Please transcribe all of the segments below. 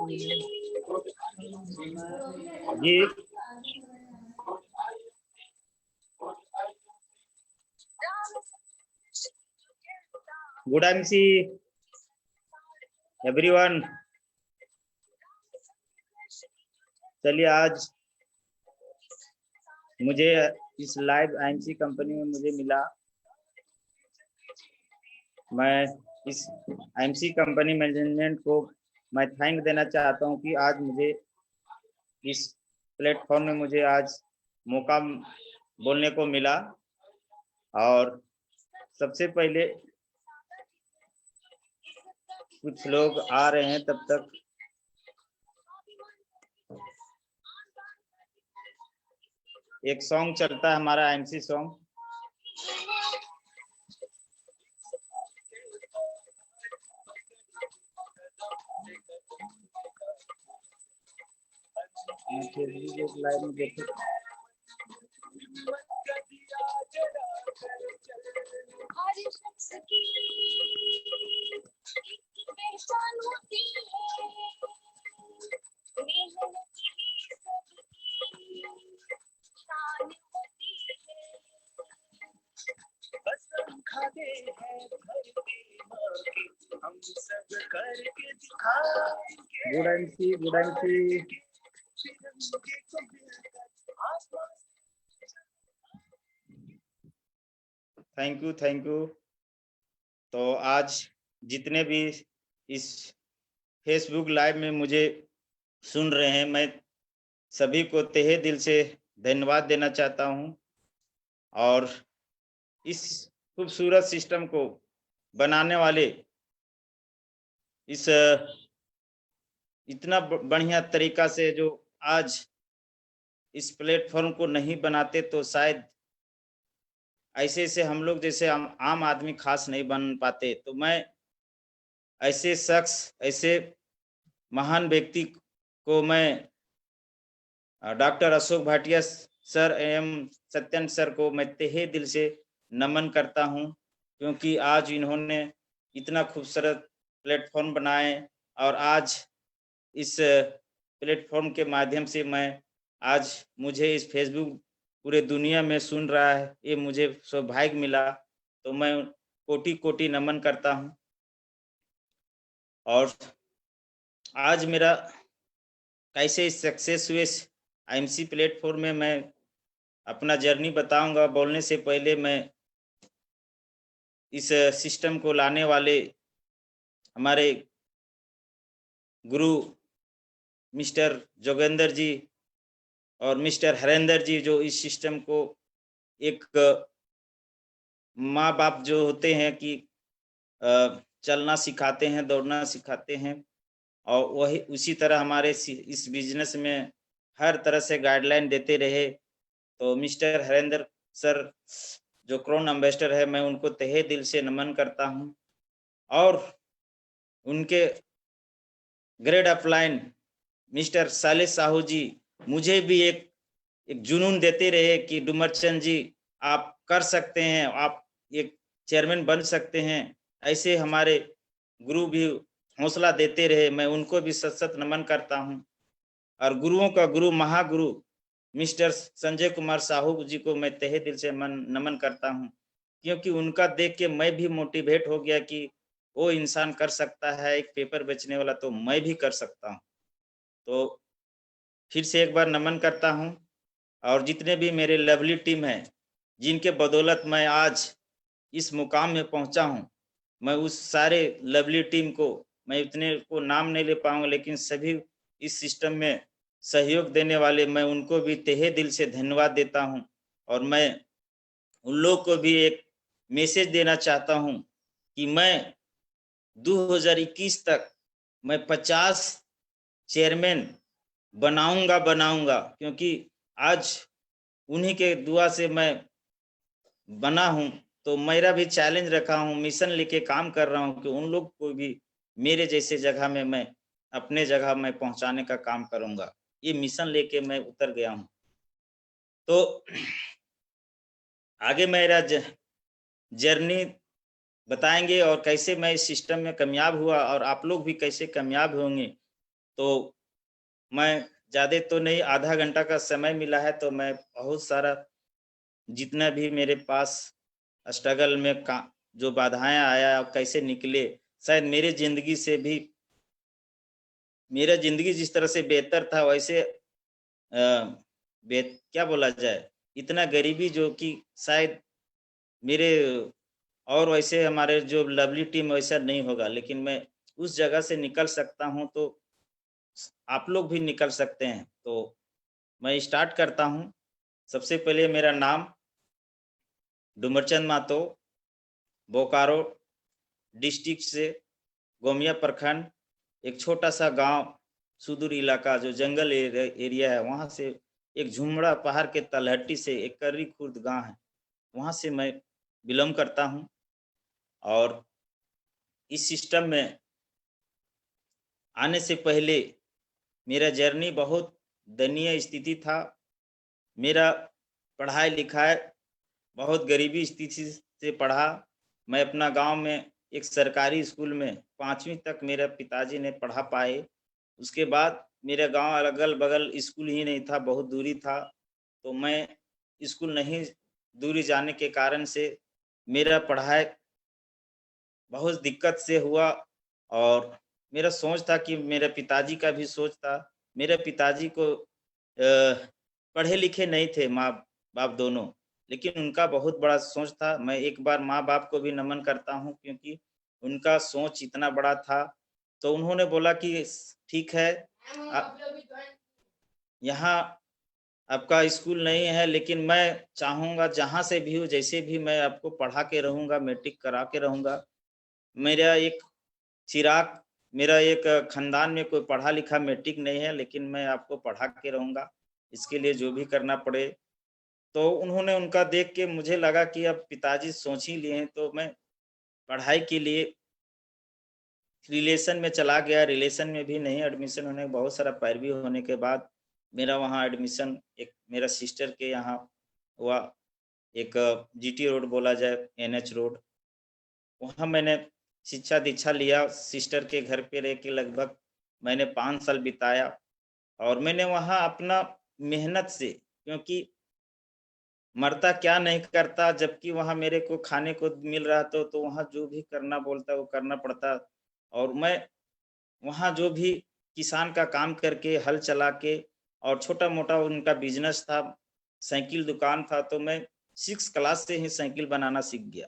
जी good MC everyone. चलिए आज मुझे इस लाइव आईएमसी कंपनी में मुझे मिला। मैं इस आईएमसी कंपनी मैनेजमेंट को मैं थैंक देना चाहता हूं कि आज मुझे इस प्लेटफॉर्म में मुझे आज मौका बोलने को मिला। और सबसे पहले कुछ लोग आ रहे हैं, तब तक एक सॉन्ग चलता है हमारा आईएमसी सॉन्ग। लाइव में देखो good MC good MC. Thank you. तो आज जितने भी इस फेसबुक लाइव में मुझे सुन रहे हैं, मैं सभी को तहे दिल से धन्यवाद देना चाहता हूं। और इस खूबसूरत सिस्टम को बनाने वाले इस इतना बढ़िया तरीका से जो आज इस प्लेटफॉर्म को नहीं बनाते तो शायद ऐसे से हम लोग जैसे आम आदमी खास नहीं बन पाते। तो मैं ऐसे शख्स, ऐसे महान व्यक्ति को मैं डॉक्टर अशोक भाटिया सर एवं सत्यन सर को मैं तहे दिल से नमन करता हूं, क्योंकि आज इन्होंने इतना खूबसूरत प्लेटफॉर्म बनाए। और आज इस प्लेटफॉर्म के माध्यम से मैं आज मुझे इस फेसबुक पूरे दुनिया में सुन रहा है, ये मुझे सौभाग्य मिला। तो मैं कोटि कोटि नमन करता हूं। और आज मेरा कैसे सक्सेस हुए आईएमसी प्लेटफॉर्म में मैं अपना जर्नी बताऊंगा। बोलने से पहले मैं इस सिस्टम को लाने वाले हमारे गुरु मिस्टर जोगेंद्र जी और मिस्टर हरेंद्र जी, जो इस सिस्टम को एक माँ बाप जो होते हैं कि चलना सिखाते हैं, दौड़ना सिखाते हैं, और वही उसी तरह हमारे इस बिजनेस में हर तरह से गाइडलाइन देते रहे। तो मिस्टर हरेंद्र सर जो क्राउन एम्बेसडर है, मैं उनको तहे दिल से नमन करता हूं। और उनके ग्रेड अपलाइन मिस्टर साले साहू जी मुझे भी एक जुनून देते रहे कि डुमरचंद जी आप कर सकते हैं, आप एक चेयरमैन बन सकते हैं। ऐसे हमारे गुरु भी हौसला देते रहे, मैं उनको भी सत सत नमन करता हूं। और गुरुओं का गुरु महागुरु मिस्टर संजय कुमार साहू जी को मैं तहे दिल से नमन करता हूं, क्योंकि उनका देख के मैं भी मोटिवेट हो गया कि वो इंसान कर सकता है एक पेपर बेचने वाला, तो मैं भी कर सकता हूं। तो फिर से एक बार नमन करता हूं। और जितने भी मेरे लवली टीम है, जिनके बदौलत मैं आज इस मुकाम में पहुंचा हूं, मैं उस सारे लवली टीम को, मैं इतने को नाम नहीं ले पाऊंगा, लेकिन सभी इस सिस्टम में सहयोग देने वाले, मैं उनको भी तहे दिल से धन्यवाद देता हूं। और मैं उन लोग को भी एक मैसेज देना चाहता हूं कि मैं 2021 तक मैं 50 चेयरमैन बनाऊंगा, क्योंकि आज उन्हीं के दुआ से मैं बना हूं। तो मेरा भी चैलेंज रखा हूं, मिशन लेके काम कर रहा हूं कि उन लोग को भी मेरे जैसे जगह में मैं अपने जगह में पहुंचाने का काम करूंगा। ये मिशन लेके मैं उतर गया हूं। तो आगे मेरा जर्नी बताएंगे और कैसे मैं इस सिस्टम में कामयाब हुआ और आप लोग भी कैसे कामयाब होंगे। तो मैं ज़्यादा तो नहीं, आधा घंटा का समय मिला है, तो मैं बहुत सारा जितना भी मेरे पास स्ट्रगल में का जो बाधाएँ आया और कैसे निकले, शायद मेरा ज़िंदगी जिस तरह से बेहतर था वैसे अ, बे क्या बोला जाए, इतना गरीबी जो कि शायद मेरे और वैसे हमारे जो लवली टीम वैसा नहीं होगा, लेकिन मैं उस जगह से निकल सकता हूँ तो आप लोग भी निकल सकते हैं। तो मैं स्टार्ट करता हूँ। सबसे पहले मेरा नाम डुमरचंद मातो, बोकारो डिस्ट्रिक्ट से, गोमिया प्रखंड, एक छोटा-सा गाँव, सुदूर इलाका जो जंगल एरिया है, वहाँ से एक झुमड़ा पहाड़ के तलहटी से एक कर्री खुर्द गाँव है, वहाँ से मैं बिलॉन्ग करता हूँ। और इस सिस्टम में आने से पहले मेरा जर्नी बहुत दयनीय स्थिति था। मेरा पढ़ाई-लिखाई बहुत गरीबी स्थिति से पढ़ा। मैं अपना गाँव में एक सरकारी स्कूल में 5वीं तक मेरे पिताजी ने पढ़ा पाए। उसके बाद मेरे गाँव अगल-बगल स्कूल ही नहीं था, बहुत दूरी था। तो मैं स्कूल नहीं दूरी जाने के कारण से मेरा पढ़ाई बहुत दिक्कत से हुआ। और मेरा सोच था कि मेरे पिताजी का भी सोच था। मेरे पिताजी को पढ़े-लिखे नहीं थे माँ-बाप दोनों, लेकिन उनका बहुत बड़ा सोच था। मैं एक बार माँ-बाप को भी नमन करता हूँ क्योंकि उनका सोच इतना बड़ा था। तो उन्होंने बोला कि ठीक है, यहाँ आपका स्कूल नहीं है, लेकिन मैं चाहूँगा जहाँ से भी हो, जैसे भी मैं आपको पढ़ा के रहूँगा, मैट्रिक करा के रहूँगा। मेरा एक चिराग मेरा एक खानदान में कोई पढ़ा-लिखा मैट्रिक नहीं है, लेकिन मैं आपको पढ़ा के रहूँगा, इसके लिए जो भी करना पड़े। तो उन्होंने उनका देख के मुझे लगा कि अब पिताजी सोच ही लिए हैं, तो मैं पढ़ाई के लिए रिलेशन में चला गया। रिलेशन में भी नहीं एडमिशन होने, बहुत सारा पैरवी होने के बाद मेरा वहाँ एडमिशन एक मेरा सिस्टर के यहाँ हुआ, एक जीटी रोड बोला जाए, एनएच रोड। वहाँ मैंने शिक्षा-दीक्षा लिया, सिस्टर के घर पे रह के लगभग मैंने 5 साल बिताया। और मैंने वहाँ अपना मेहनत से, क्योंकि मरता क्या नहीं करता, जबकि वहाँ मेरे को खाने को मिल रहा तो वहाँ जो भी करना बोलता वो करना पड़ता। और मैं वहाँ जो भी किसान का काम करके, हल चला के, और छोटा-मोटा उनका बिज़नेस था, साइकिल दुकान था, तो मैं 6 क्लास से ही साइकिल बनाना सीख गया।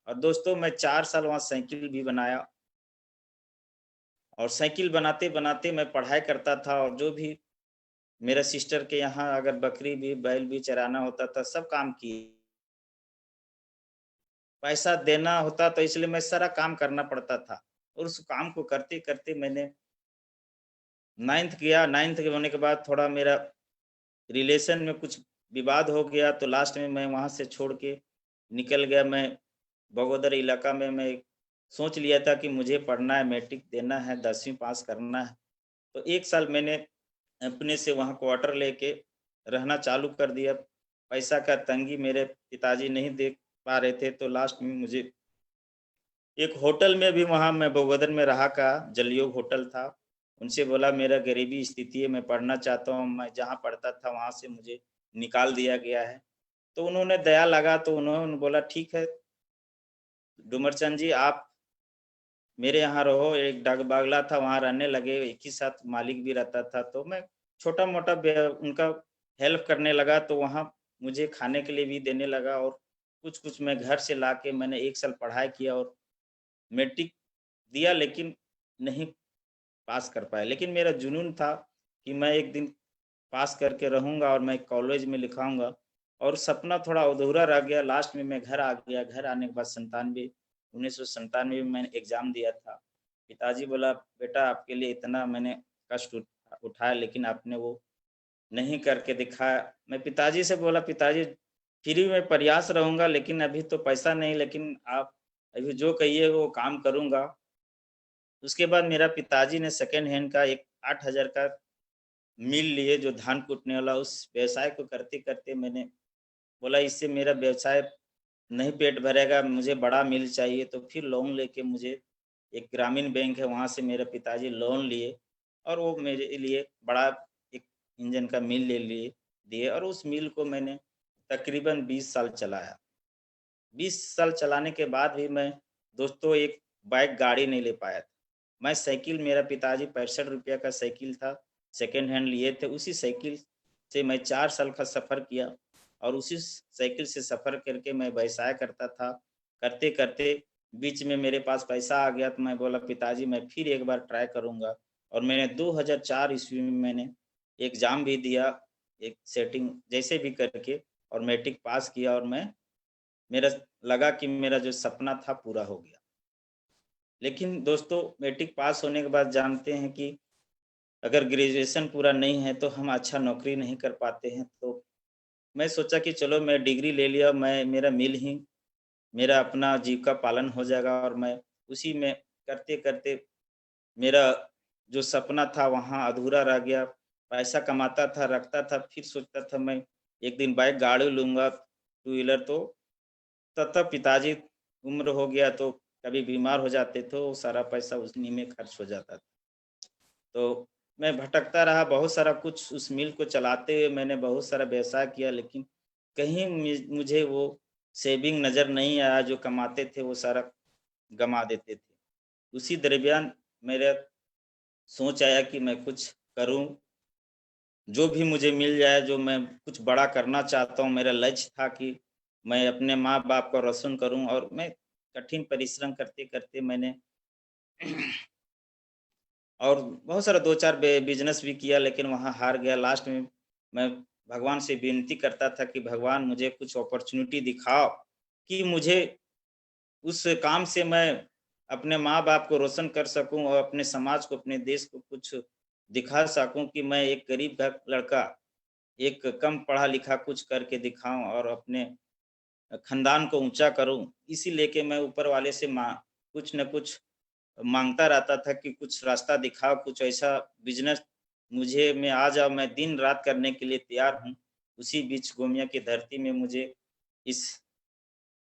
और दोस्तों मैं 4 साल वहाँ साइकिल भी बनाया। और साइकिल बनाते-बनाते मैं पढ़ाई करता था, और जो भी मेरा सिस्टर के यहाँ अगर बकरी भी, बैल भी चराना होता था, सब काम किए। पैसा देना होता तो इसलिए मैं सारा काम करना पड़ता था। और उस काम को करते-करते मैंने 9th किया। 9th के होने के बाद थोड़ा मेरा रिलेशन में कुछ विवाद हो गया, तो लास्ट में मैं वहाँ से छोड़ के निकल गया। मैं बगोदर इलाका में मैं सोच लिया था कि मुझे पढ़ना है, मैट्रिक देना है, 10वीं पास करना है। तो 1 साल मैंने अपने से वहाँ क्वार्टर लेके रहना चालू कर दिया। पैसा का तंगी मेरे पिताजी नहीं दे पा रहे थे, तो लास्ट में मुझे एक होटल में भी, वहाँ मैं बगोदर में रहा का, जलयोग होटल था। उनसे बोला मेरा गरीबी स्थिति है, मैं पढ़ना चाहता हूँ, मैं जहाँ पढ़ता था वहाँ से मुझे निकाल दिया गया है। तो उन्होंने दया लगा, तो उन्होंने बोला ठीक है, डूमरचंद जी आप मेरे यहाँ रहो। एक डाकबागला था, वहाँ रहने लगे, एक ही साथ मालिक भी रहता था, तो मैं छोटा-मोटा उनका हेल्प करने लगा, तो वहाँ मुझे खाने के लिए भी देने लगा। और कुछ-कुछ मैं घर से लाके मैंने 1 साल पढ़ाई किया और मैट्रिक दिया, लेकिन नहीं पास कर पाया। लेकिन मेरा जुनून था कि मैं एक दिन पास करके रहूँगा और मैं कॉलेज में लिखाऊँगा। और सपना थोड़ा अधूरा रह गया, लास्ट में मैं घर आ गया। घर आने के बाद 1997 में मैंने एग्ज़ाम दिया था। पिताजी बोला, "बेटा आपके लिए इतना मैंने कष्ट उठाया, लेकिन आपने वो नहीं करके दिखाया।" मैं पिताजी से बोला, "पिताजी फ्री में प्रयास रहूँगा, लेकिन अभी तो पैसा नहीं, लेकिन आप अभी जो कहिए वो काम करूँगा।" उसके बाद मेरा पिताजी ने सेकंड हैंड का एक 8,000 का मिल लिए, जो धान कूटने वाला। उस व्यवसाय को करते-करते मैंने बोला इससे मेरा व्यवसाय नहीं पेट भरेगा, मुझे बड़ा मिल चाहिए। तो फिर लोन लेके मुझे एक ग्रामीण बैंक है, वहाँ से मेरे पिताजी लोन लिए। और वो मेरे लिए बड़ा एक इंजन का मिल ले लिए दिए और उस मिल को मैंने तकरीबन 20 साल चलाया। 20 साल चलाने के बाद भी मैं दोस्तों एक बाइक गाड़ी नहीं ले पाया था। मैं साइकिल मेरा पिताजी ₹65 का साइकिल था, सेकंड हैंड लिए थे, उसी साइकिल से मैं 4 साल का सफ़र किया और उसी साइकिल से सफ़र करके मैं व्यवसाय करता था। करते-करते बीच में मेरे पास पैसा आ गया तो मैं बोला पिताजी मैं फिर एक बार ट्राई करूँगा और मैंने 2004 ईस्वी में मैंने एग्ज़ाम भी दिया, एक सेटिंग जैसे भी करके और मैट्रिक पास किया और मैं मेरा लगा कि मेरा जो सपना था पूरा हो गया। लेकिन दोस्तों मैट्रिक पास होने के बाद जानते हैं कि अगर ग्रेजुएशन पूरा नहीं है तो हम अच्छा नौकरी नहीं कर पाते हैं। तो मैं सोचा कि चलो मैं डिग्री ले लिया, मैं मेरा मिल ही मेरा अपना जीविका पालन हो जाएगा और मैं उसी में करते-करते मेरा जो सपना था वहाँ अधूरा रह गया। पैसा कमाता था, रखता था, फिर सोचता था मैं एक दिन बाइक गाड़ी लूँगा, टू व्हीलर तो तब तक पिताजी उम्र हो गया तो कभी बीमार हो जाते थे, वो सारा पैसा उन्हीं में खर्च हो जाता था। तो मैं भटकता रहा, बहुत सारा कुछ उस मिल को चलाते हुए मैंने बहुत सारा व्यवसाय किया लेकिन कहीं मुझे वो सेविंग नज़र नहीं आया, जो कमाते थे वो सारा गँवा देते थे। उसी दरमियान मेरा सोच आया कि मैं कुछ करूँ, जो भी मुझे मिल जाए, जो मैं कुछ बड़ा करना चाहता हूँ, मेरा लक्ष्य था कि मैं अपने माँ-बाप को रोशन करूँ और मैं कठिन परिश्रम करते-करते मैंने और बहुत सारा 2-4 बिज़नेस भी किया लेकिन वहाँ हार गया। लास्ट में मैं भगवान से विनती करता था कि भगवान मुझे कुछ अपॉर्च्युनिटी दिखाओ कि मुझे उस काम से मैं अपने माँ-बाप को रोशन कर सकूँ और अपने समाज को, अपने देश को कुछ दिखा सकूँ कि मैं एक गरीब घर लड़का, एक कम पढ़ा-लिखा कुछ करके दिखाऊँ और अपने खानदान को ऊँचा करूँ। इसी लेके मैं ऊपर वाले से कुछ न कुछ माँगता रहता था कि कुछ रास्ता दिखाओ, कुछ ऐसा बिज़नेस मुझे में आ जाओ, मैं दिन-रात करने के लिए तैयार हूँ। उसी बीच गोमिया की धरती में मुझे इस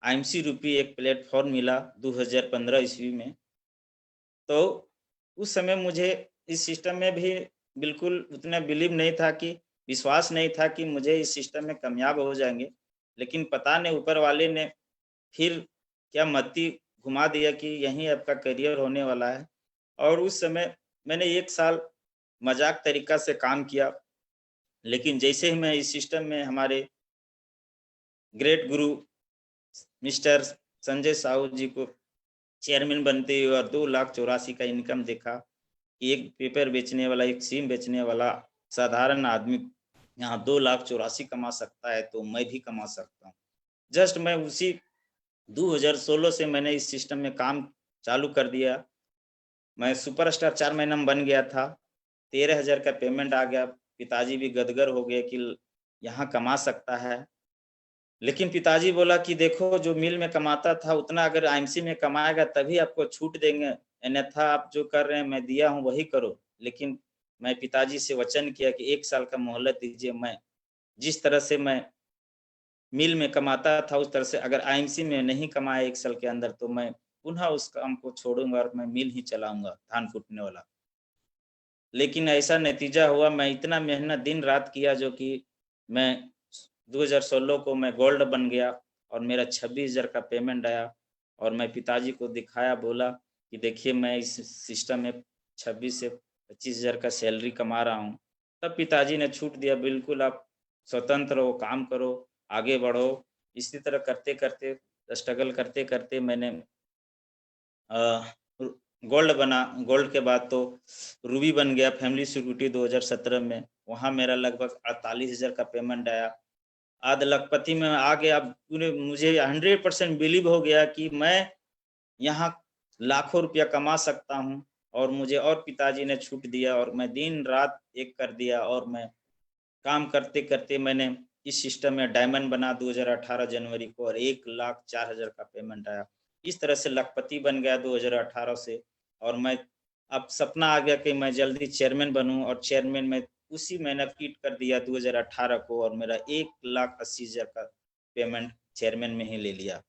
आईएमसी रूपी एक प्लेटफ़ॉर्म मिला 2015 ईस्वी में। तो उस समय मुझे इस सिस्टम में भी बिल्कुल उतना बिलीव नहीं था कि विश्वास नहीं था कि मुझे इस सिस्टम में कामयाब हो जाएँगे। लेकिन पता नहीं ऊपर वाले ने फिर क्या मत्ती घुमा दिया कि यहीं आपका करियर होने वाला है। और उस समय मैंने 1 साल मज़ाक तरीक़ा से काम किया, लेकिन जैसे ही मैं इस सिस्टम में हमारे ग्रेट गुरु मिस्टर संजय साहू जी को चेयरमैन बनते हुए और 2,84,00,000 का इनकम देखा, कि एक पेपर बेचने वाला, एक सिम बेचने वाला साधारण आदमी यहाँ 2,84,00,000 कमा सकता है, तो मैं भी कमा सकता हूँ। जस्ट मैं उसी 2016 से मैंने इस सिस्टम में काम चालू कर दिया। मैं सुपरस्टार 4 महीना में बन गया था। 13,000 का पेमेंट आ गया। पिताजी भी गदगद हो गए कि यहाँ कमा सकता है। लेकिन पिताजी बोला कि देखो जो मिल में कमाता था उतना अगर आईएमसी में कमाएगा तभी आपको छूट देंगे, अन्यथा आप जो कर रहे हैं मैं दिया हूँ वही करो। लेकिन मैं पिताजी से वचन किया कि 1 साल का मोहलत दीजिए, मैं जिस तरह से मैं मिल में कमाता था उस तरह से अगर आईएमसी में नहीं कमाया 1 साल के अंदर तो मैं पुनः उस काम को छोड़ूँगा और मैं मिल ही चलाऊँगा, धान कूटने वाला। लेकिन ऐसा नतीजा हुआ, मैं इतना मेहनत दिन-रात किया जो कि मैं 2016 को मैं गोल्ड बन गया और मेरा 26,000 का पेमेंट आया और मैं पिताजी को दिखाया, बोला कि देखिए मैं इस सिस्टम में 26 से 25,000 का सैलरी कमा रहा हूँ। तब पिताजी ने छूट दिया, बिल्कुल आप स्वतंत्र हो, काम करो, आगे बढ़ो। इसी तरह करते-करते, स्ट्रगल करते-करते मैंने अ, रु गोल्ड बना, गोल्ड के बाद तो रूबी बन गया, फैमिली सिक्योरिटी 2017 में, वहाँ मेरा लगभग 48,000 का पेमेंट आया। आध लखपति में आ गया, अब पूरे मुझे 100% बिलीव हो गया कि मैं यहाँ लाखों रुपया कमा सकता हूँ और मुझे और पिताजी ने छूट दिया और मैं दिन-रात एक कर दिया और मैं काम करते-करते मैंने इस सिस्टम में डायमंड बना 2018 जनवरी को और 1,04,000 का पेमेंट आया। इस तरह से लखपति बन गया 2018 से और मैं अब सपना आ गया कि मैं जल्दी चेयरमैन बनूँ और चेयरमैन में उसी महीने फिट कर दिया 2018 को और मेरा 1,80,000 का पेमेंट चेयरमैन में ही ले लिया।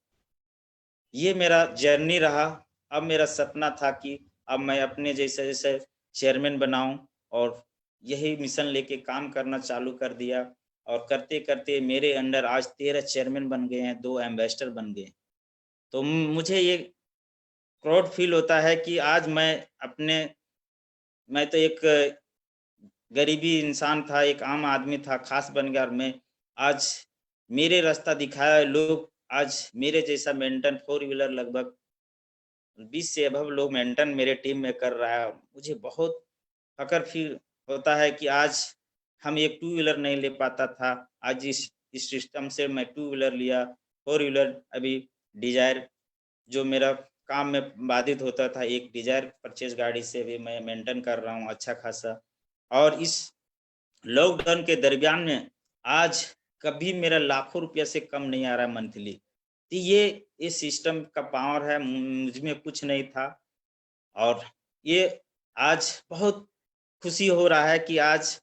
ये मेरा जर्नी रहा। अब मेरा सपना था कि अब मैं अपने जैसे-जैसे चेयरमैन बनाऊँ और यही मिशन लेके काम करना चालू कर दिया और करते-करते मेरे अंडर आज 13 चेयरमैन बन गए हैं, 2 एम्बेसडर बन गए। तो मुझे ये प्राउड फील होता है कि आज मैं तो एक गरीबी इंसान था, एक आम आदमी था, ख़ास बन गया और मैं आज मेरे रास्ता दिखाया लोग आज मेरे जैसा मेंटेन 4 व्हीलर लगभग 20 से अबव लोग मेंटेन मेरे टीम में कर रहा है। मुझे बहुत फ़ख्र फ़ील होता है कि आज हम एक टू व्हीलर नहीं ले पाता था, आज इस सिस्टम से मैं टू व्हीलर लिया, 4 व्हीलर अभी डिज़ायर जो मेरा काम में बाधित होता था, एक डिज़ायर परचेज़ गाड़ी से भी मैं मेंटेन कर रहा हूँ अच्छा खासा। और इस लॉकडाउन के दरमियान में आज कभी मेरा लाखों रुपया से कम नहीं आ रहा है मंथली। तो ये सिस्टम का पावर है, मुझ में कुछ नहीं था और ये आज बहुत खुशी हो रहा है कि आज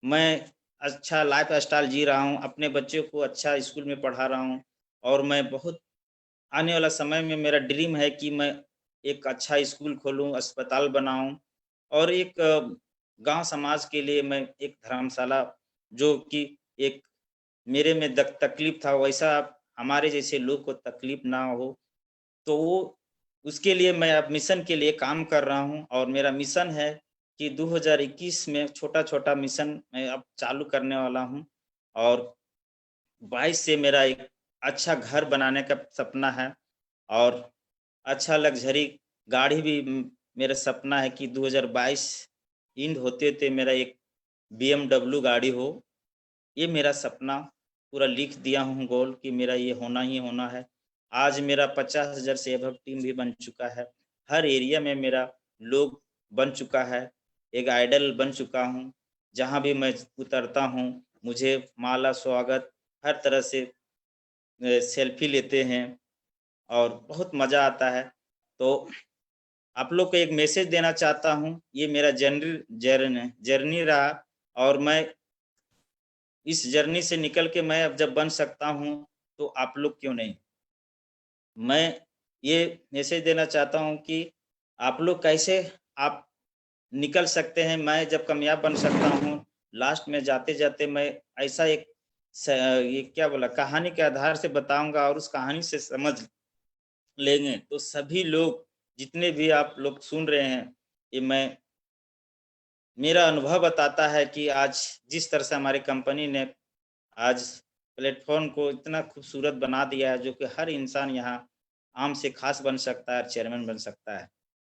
मैं अच्छा लाइफ़स्टाइल जी रहा हूँ, अपने बच्चों को अच्छा स्कूल में पढ़ा रहा हूँ और मैं बहुत आने वाला समय में मेरा ड्रीम है कि मैं एक अच्छा स्कूल खोलूँ, अस्पताल बनाऊँ और एक गाँव समाज के लिए मैं एक धर्मशाला जो कि एक मेरे में दक तकलीफ़ था वैसा हमारे जैसे लोग को तकलीफ़ ना हो, तो वो उसके लिए मैं अब मिशन के लिए काम कर रहा हूँ और मेरा मिशन है कि 2021 में छोटा-छोटा मिशन मैं अब चालू करने वाला हूँ और 22 से मेरा एक अच्छा घर बनाने का सपना है और अच्छा लग्ज़री गाड़ी भी मेरा सपना है कि 2022 एंड होते-होते मेरा एक बीएमडब्ल्यू गाड़ी हो। ये मेरा सपना पूरा लिख दिया हूँ गोल कि मेरा ये होना ही होना है। आज मेरा 50,000 से अबव टीम भी बन चुका है। हर एरिया में मेरा लोग बन चुका है, एक आइडल बन चुका हूँ। जहाँ भी मैं उतरता हूँ, मुझे माला, स्वागत हर तरह से सेल्फ़ी लेते हैं और बहुत मज़ा आता है। तो आप लोग को एक मैसेज देना चाहता हूँ, ये मेरा जर्नी रहा और मैं इस जर्नी से निकल के मैं अब जब बन सकता हूँ, तो आप लोग क्यों नहीं? मैं ये मैसेज देना चाहता हूँ कि आप लोग कैसे आप निकल सकते हैं, मैं जब कामयाब बन सकता हूँ, लास्ट में जाते-जाते मैं ऐसा एक ये क्या बोला कहानी के आधार से बताऊँगा और उस कहानी से समझ लेंगे, तो सभी लोग जितने भी आप लोग सुन रहे हैं, ये मैं मेरा अनुभव बताता है कि आज जिस तरह से हमारी कंपनी ने आज प्लेटफ़ॉर्म को इतना खूबसूरत बना दिया है, जो कि हर इंसान यहाँ आम से ख़ास बन सकता है और चेयरमैन बन सकता है।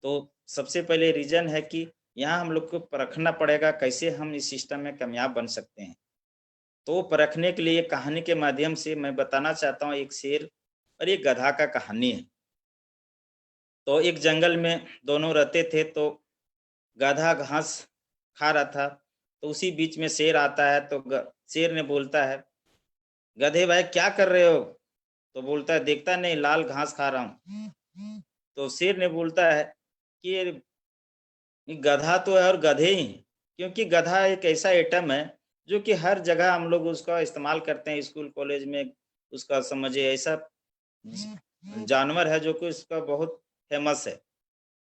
तो सबसे पहले रीज़न है कि यहाँ हम लोग को परखना पड़ेगा कैसे हम इस सिस्टम में कामयाब बन सकते हैं। तो परखने के लिए कहानी के माध्यम से मैं बताना चाहता हूँ एक शेर और एक गधा का कहानी है। तो एक जंगल में दोनों रहते थे तो गधा घास खा रहा था, तो उसी बीच में शेर आता है तो शेर ने बोलता है, "गधे भाई क्या कर रहे हो?" तो बोलता है, "देखता नहीं लाल घास खा रहा हूँ।" तो शेर ने बोलता है कि ये गधा तो है और गधे ही हैं, क्योंकि गधा एक ऐसा आइटम है जो कि हर जगह हम लोग उसका इस्तेमाल करते हैं, स्कूल कॉलेज में उसका समझिए ऐसा जानवर है जो कि उसका बहुत फेमस है।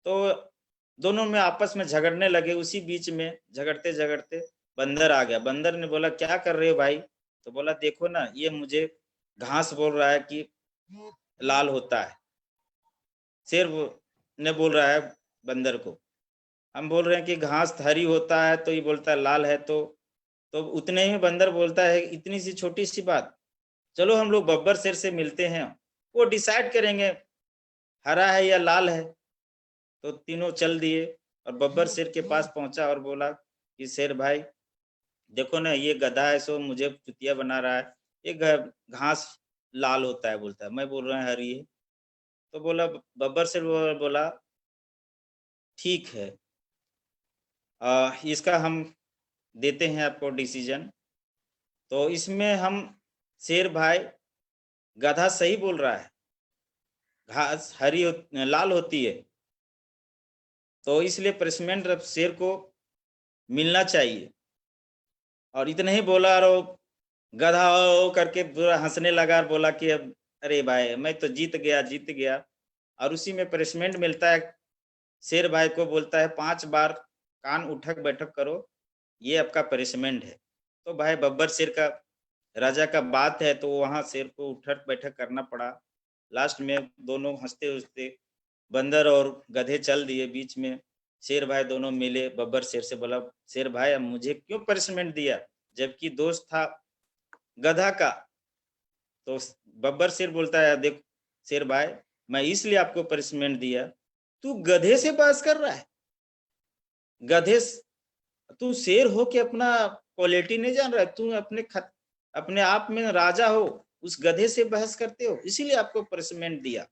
तो दोनों में आपस में झगड़ने लगे, उसी बीच में झगड़ते-झगड़ते बंदर आ गया। बंदर ने बोला, "क्या कर रहे हो भाई?" तो बोला, "देखो ना, ये मुझे घास बोल रहा है कि लाल होता है।" शेर ने बोल रहा है बंदर को, "हम बोल रहे हैं कि घास हरी होता है, तो ये बोलता है लाल है।" तो उतने ही में बंदर बोलता है, "इतनी सी छोटी-सी बात, चलो हम लोग बब्बर शेर से मिलते हैं, वो डिसाइड करेंगे, हरा है या लाल है।" तो तीनों चल दिए और बब्बर शेर के पास पहुंचा और बोला कि शेर भाई देखो ना ये गधा है सो मुझे चुतिया बना रहा है, ये घास लाल होता है बोलता है, मैं बोल रहा है हरी है। तो बोला बब्बर शेर बोला ठीक है, इसका हम देते हैं आपको डिसीजन। तो इसमें हम शेर भाई गधा सही बोल रहा है, घास लाल होती है, तो इसलिए पनिशमेंट अब शेर को मिलना चाहिए। और इतना ही बोला और वो गधा ओ करके पूरा हँसने लगा और बोला कि अब अरे भाई मैं तो जीत गया और उसी में पनिशमेंट मिलता है। शेर भाई को बोलता है 5 बार कान उठक बैठक करो, ये आपका पनिशमेंट है। तो भाई बब्बर शेर का राजा का बात है, तो वहाँ शेर को उठक बैठक करना पड़ा। लास्ट में दोनों हँसते-हँसते बंदर और गधे चल दिए, बीच में शेर भाई दोनों मिले। बब्बर शेर से बोला, शेर भाई अब मुझे क्यों पनिशमेंट दिया, जबकि दोस्त था गधा का। तो बब्बर शेर बोलता है, देख शेर भाई, मैं इसलिए आपको पनिशमेंट दिया, तू गधे से बहस कर रहा है, गधे तू शेर हो के अपना क्वालिटी नहीं जान रहा है, तू अपने आप में राजा हो, उस गधे से बहस करते हो, इसीलिए आपको पनिशमेंट दिया।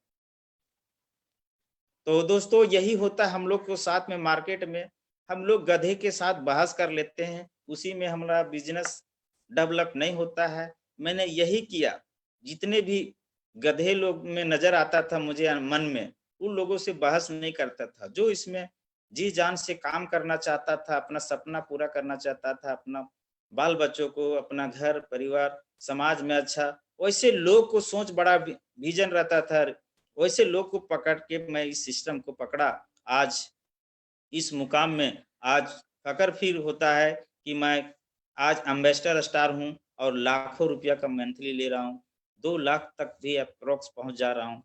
तो दोस्तों यही होता है हम लोग को साथ में मार्केट में, हम लोग गधे के साथ बहस कर लेते हैं, उसी में हमारा बिजनेस डेवलप नहीं होता है। मैंने यही किया, जितने भी गधे लोग में नजर आता था मुझे मन में, उन लोगों से बहस नहीं करता था। जो इसमें जी जान से काम करना चाहता था, अपना सपना पूरा करना चाहता था, अपना बाल बच्चों को, अपना घर परिवार समाज में अच्छा, वैसे लोग को सोच बड़ा विजन रहता था, वैसे लोग को पकड़ के मैं इस सिस्टम को पकड़ा। आज इस मुकाम में आज फकर फील होता है कि मैं आज एम्बेसडर स्टार हूँ और लाखों रुपया का मंथली ले रहा हूँ, 2 लाख तक भी अप्रोक्स पहुंच जा रहा हूँ।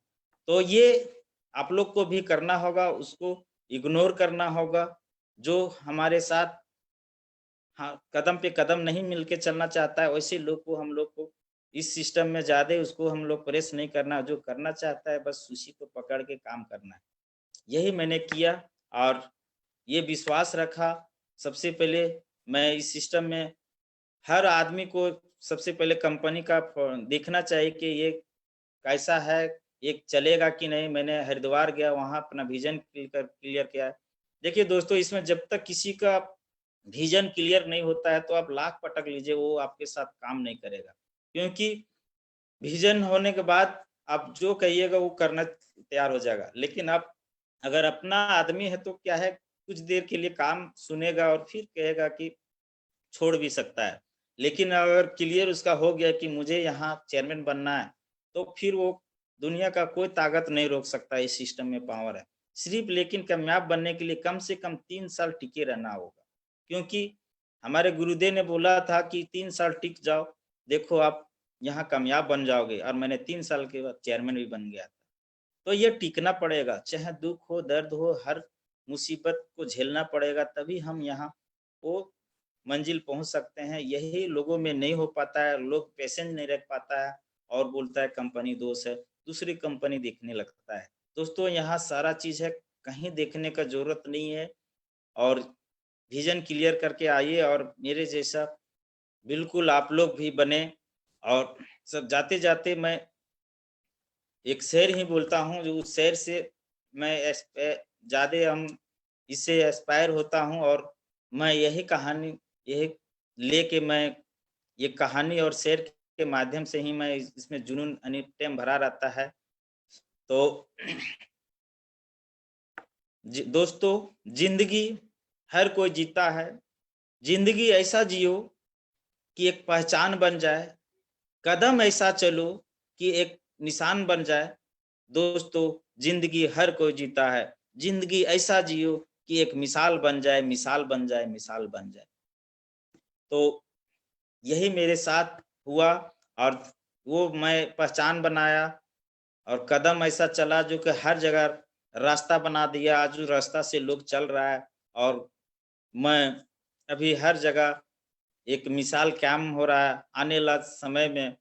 तो ये आप लोग को भी करना होगा, उसको इग्नोर करना होगा। जो हमारे साथ हाँ, कदम पे कदम नहीं मिलके चलना चाहता है, वैसे लोग को हम लोग को इस सिस्टम में ज़्यादा उसको हम लोग प्रेस नहीं करना, जो करना चाहता है बस उसी को पकड़ के काम करना है। यही मैंने किया और ये विश्वास रखा। सबसे पहले मैं इस सिस्टम में हर आदमी को सबसे पहले कंपनी का देखना चाहिए कि ये कैसा है, ये चलेगा कि नहीं। मैंने हरिद्वार गया, वहाँ अपना विज़न क्लियर किया। देखिए दोस्तों, इसमें जब तक किसी का विज़न क्लियर नहीं होता है, तो आप लाख पटक लीजिए, वो आपके साथ काम नहीं करेगा। क्योंकि विज़न होने के बाद आप जो कहिएगा वो करना तैयार हो जाएगा। लेकिन आप अगर अपना आदमी है तो क्या है, कुछ देर के लिए काम सुनेगा और फिर कहेगा कि छोड़ भी सकता है। लेकिन अगर क्लियर उसका हो गया कि मुझे यहाँ चेयरमैन बनना है, तो फिर वो दुनिया का कोई ताकत नहीं रोक सकता, इस सिस्टम में पावर है। सिर्फ़ लेकिन कामयाब बनने के लिए कम से कम 3 साल टिके रहना होगा। क्योंकि हमारे गुरुदेव ने बोला था कि 3 साल टिक जाओ, देखो आप यहाँ कामयाब बन जाओगे, और मैंने 3 साल के बाद चेयरमैन भी बन गया था। तो ये टिकना पड़ेगा, चाहे दुःख हो, दर्द हो, हर मुसीबत को झेलना पड़ेगा, तभी हम यहाँ वो मंजिल पहुँच सकते हैं। यही लोगों में नहीं हो पाता है, लोग पेशेंस नहीं रख पाता है और बोलता है कंपनी दोष है, दूसरी कंपनी देखने लगता है। दोस्तों यहाँ सारा चीज़ है, कहीं देखने का ज़रूरत नहीं है, और विज़न क्लियर करके आइए और मेरे जैसा बिल्कुल आप लोग भी बने। और सब जाते-जाते मैं एक शेर ही बोलता हूँ, जो उस शेर से मैं ज़्यादा हम इससे इंस्पायर होता हूँ, और मैं यही कहानी यही लेके मैं ये कहानी और शेर के माध्यम से ही मैं इसमें जुनून एनी टाइम भरा रहता है। तो दोस्तों, ज़िंदगी हर कोई जीता है, ज़िंदगी ऐसा जियो कि एक पहचान बन जाए, कदम ऐसा चलो कि एक निशान बन जाए। दोस्तों, ज़िंदगी हर कोई जीता है, ज़िंदगी ऐसा जियो कि एक मिसाल बन जाए, मिसाल बन जाए, मिसाल बन जाए। तो यही मेरे साथ हुआ, और वो मैं पहचान बनाया और कदम ऐसा चला जो कि हर जगह रास्ता बना दिया। आज उस रास्ता से लोग चल रहा है, और मैं अभी हर जगह एक मिसाल कायम हो रहा है। आने वाला समय में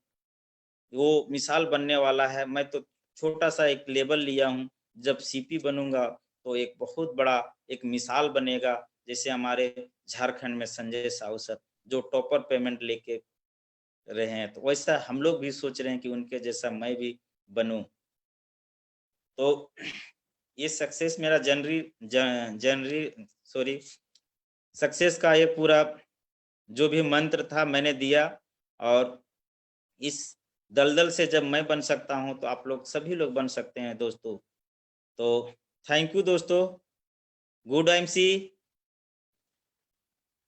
वो मिसाल बनने वाला है। मैं तो छोटा-सा एक लेबल लिया हूँ, जब सीपी बनूँगा तो एक बहुत बड़ा एक मिसाल बनेगा। जैसे हमारे झारखंड में संजय साहू सर, जो टॉपर पेमेंट लेके रहे हैं, तो वैसा हम लोग भी सोच रहे हैं कि उनके जैसा मैं भी बनूँ। तो ये सक्सेस मेरा जनरी सॉरी सक्सेस का ये पूरा जो भी मंत्र था मैंने दिया, और इस दलदल से जब मैं बन सकता हूँ, तो आप लोग सभी लोग बन सकते हैं दोस्तों। तो थैंक यू दोस्तों, गुड एमसी।